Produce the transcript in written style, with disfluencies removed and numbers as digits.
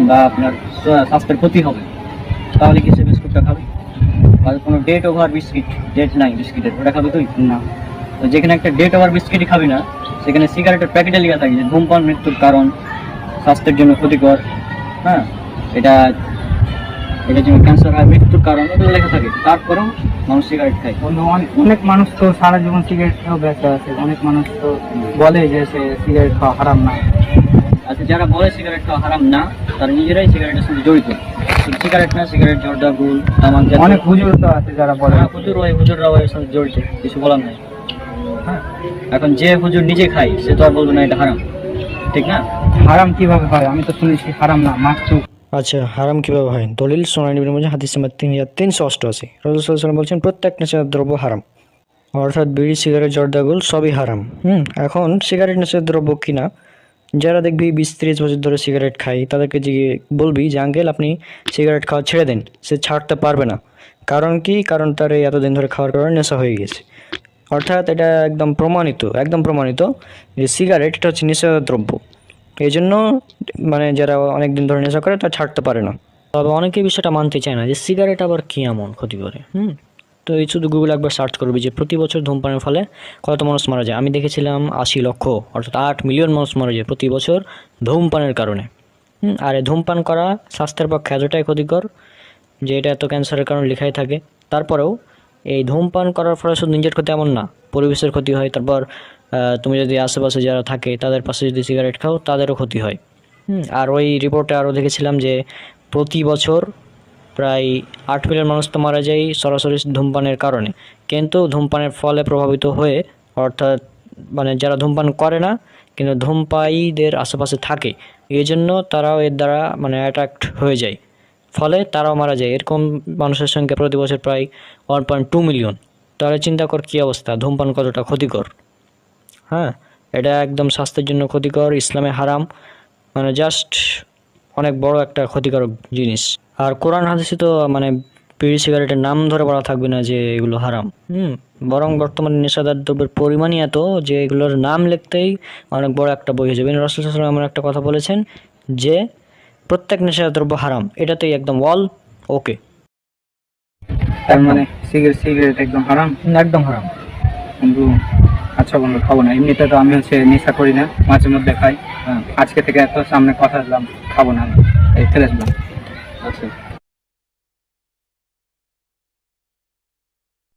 বা আপনার স্বাস্থ্যের ক্ষতি হবে, তাহলে কি সে বিস্কুটটা খাবে? আর কোনো ডেট ওভার বিস্কিট, ডেট নাই বিস্কিটের, ওটা খাবে তুই? না। তো যেখানে একটা ডেট ওভার বিস্কিটই খাবি না, সেখানে সিগারেটের প্যাকেটে লেখা থাকে যে ধূমপান মৃত্যুর কারণ, স্বাস্থ্যের জন্য ক্ষতিকর, হ্যাঁ, এটা এটার জন্য ক্যান্সার হয়, মৃত্যুর কারণ, এগুলো লেখা থাকে, তারপরেও মানুষ সিগারেট খায়। অনেক মানুষ তো সারা জীবন সিগারেট খেয়েও ব্যস্ত আছে। অনেক মানুষ তো বলে যে সে সিগারেট খাওয়া হারাম না। আচ্ছা, যারা বলে সিগারেট খাওয়া হারাম না, তারা নিজেরাই সিগারেটের সঙ্গে জড়িত। সিগারেট না, সিগারেট, জর্দা, গুল, তামাক, অনেক হুজুর তো আছে যারা বলে। হুজুররাও এর সঙ্গে জড়িত, কিছু বলার নাই। হ্যাঁ, এখন যে হুজুর নিজে খায় সে তো আর বলবে না এটা হারাম, ঠিক না? হারাম কিভাবে হয়? আমি তো শুনেছি হারাম না, মাকরুহ। আচ্ছা, হারাম কিভাবে হয়? দলিল সুনান ইবনে মাজাহ হাদিস নাম্বার 3388। রাসূল সাল্লাল্লাহু আলাইহি ওয়াসাল্লাম বলছেন প্রত্যেক নেশাদার দ্রব্য হারাম, অর্থাৎ বিড়ি, সিগারেট, জর্দাগুল সবই হারাম। এখন সিগারেট নেশাদার দ্রব্য কিনা, যারা দেখবি 20-30 বছর ধরে সিগারেট খায় তাদেরকে বলবি যে আঙ্কেল আপনি সিগারেট খাওয়া ছেড়ে দেন, সে ছাড়তে পারবে না। কারণ কি? কারণ তার এই এতদিন ধরে খাওয়ার কারণে নেশা হয়ে গেছে। অর্থাৎ এটা একদম প্রমাণিত যে সিগারেট এটা হচ্ছে নেশাদার দ্রব্য। এই জন্য মানে যারা অনেক দিন ধরে নেশা করে তা ছাড়তে পারে না। তবে অনেকেই বিষয়টা মানতে চায় না যে সিগারেট আবার কী এমন ক্ষতি করে। তো এই শুধু গুগল একবার সার্চ করবি যে প্রতি বছর ধূমপানের ফলে কত মানুষ মারা যায়। আমি দেখেছিলাম 80 লক্ষ, অর্থাৎ 8 মিলিয়ন মানুষ মারা যায় প্রতি বছর ধূমপানের কারণে। আর এই ধূমপান করা স্বাস্থ্যের পক্ষে এতটাই ক্ষতিকর যে এটা এত ক্যান্সারের কারণ লেখাই থাকে। তারপরেও এই ধূমপান করার ফলে শুধু নিজের ক্ষতি এমন না, পরিবেশের ক্ষতি হয়। তারপর তুমি যদি আশেপাশে যারা থাকে তাদের পাশে যদি সিগারেট খাও তাদেরও ক্ষতি হয়। আর ওই রিপোর্টে আরও দেখেছিলাম যে প্রতি বছর প্রায় 8 মিলিয়ন মানুষ তো মারা যায় সরাসরি ধূমপানের কারণে, কিন্তু ধূমপানের ফলে প্রভাবিত হয়ে, অর্থাৎ মানে যারা ধূমপান করে না কিন্তু ধূমপায়ীদের আশেপাশে থাকে, এই জন্য তারাও এর দ্বারা মানে অ্যাট্রাক্ট হয়ে যায়, ফলে তারাও মারা যায়। এরকম মানুষের সংখ্যা প্রতি বছর প্রায় 1.2 মিলিয়ন। তাহলে চিন্তা কর কী অবস্থা, ধূমপান কতটা ক্ষতিকর। হ্যাঁ, এটা একদম স্বাস্থ্যের জন্য ক্ষতিকর, ইসলামে হারাম, মানে জাস্ট অনেক বড় একটা ক্ষতিকারক জিনিস। আর কোরআন হাদিসে তো মানে বিড়ি সিগারেটের নাম ধরে বলা থাকবে না যে এগুলো হারাম। বরং বর্তমানে নেশাদার দ্রব্যের পরিমাণই এত যে এগুলোর নাম লিখতেই অনেক বড় একটা বই হয়ে যাবে। রাসূল সাল্লাল্লাহু আলাইহি ওয়াসাল্লাম এমন একটা কথা বলেছেন যে প্রত্যেক নেশাদার দ্রব্য হারাম, এটাতেই একদম ওয়াল ওকে। তার মানে সিগারেট একদম হারাম? একদম হারাম কিন্তু আচ্ছা বন্ধু, খাবো না। এমনিতে তো আমি নেশা করি না, মাঝে মধ্যে খাই। আজকে থেকে এত সামনে কথা দিলাম খাবো না, এই ফেলে দিলাম। আচ্ছা।